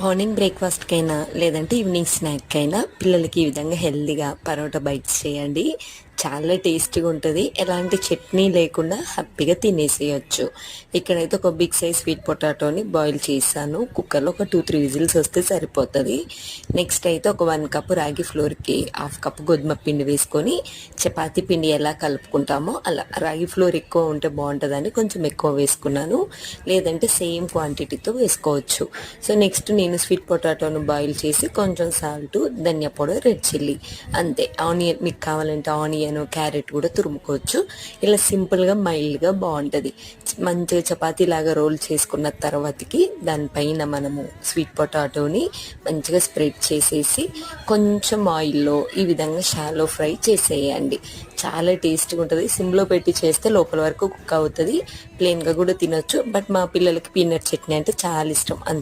Morning బ్రేక్ఫాస్ట్కైనా లేదంటే evening స్నాక్కైనా పిల్లలకి ఈ విధంగా హెల్తీగా పరోటా బైట్స్ చేయండి. చాలా టేస్టీగా ఉంటుంది. ఎలాంటి చట్నీ లేకుండా హ్యాపీగా తినేసేయచ్చు. ఇక్కడైతే ఒక బిగ్ సైజ్ స్వీట్ పొటాటోని బాయిల్ చేశాను. కుక్కర్లో ఒక 2-3 విజిల్స్ వస్తే సరిపోతుంది. నెక్స్ట్ అయితే ఒక 1 కప్ రాగి ఫ్లోర్కి 1/2 కప్ గోధుమ పిండి వేసుకొని చపాతీ పిండి ఎలా కలుపుకుంటామో అలా రాగి ఫ్లోర్ ఎక్కువ ఉంటే బాగుంటుందని కొంచెం ఎక్కువ వేసుకున్నాను. లేదంటే సేమ్ క్వాంటిటీతో వేసుకోవచ్చు. సో నెక్స్ట్ నేను స్వీట్ పొటాటోను బాయిల్ చేసి కొంచెం సాల్ట్, ధనియా పౌడర్, రెడ్ చిల్లీ అంతే. ఆనియన్ మీకు కావాలంటే ఆనియన్, క్యారెట్ కూడా తురుముకోవచ్చు. ఇలా సింపుల్గా మైల్డ్గా బాగుంటుంది. మంచిగా చపాతీ లాగా రోల్ చేసుకున్న తర్వాతకి దానిపైన మనము స్వీట్ పొటాటోని మంచిగా స్ప్రెడ్ చేసేసి కొంచెం ఆయిల్లో ఈ విధంగా షాలో ఫ్రై చేసేయండి. చాలా టేస్టీగా ఉంటుంది. సిమ్లో పెట్టి చేస్తే లోపల వరకు కుక్ అవుతుంది. ప్లెయిన్గా కూడా తినొచ్చు. బట్ మా పిల్లలకి పీనట్ చట్నీ అంటే చాలా ఇష్టం.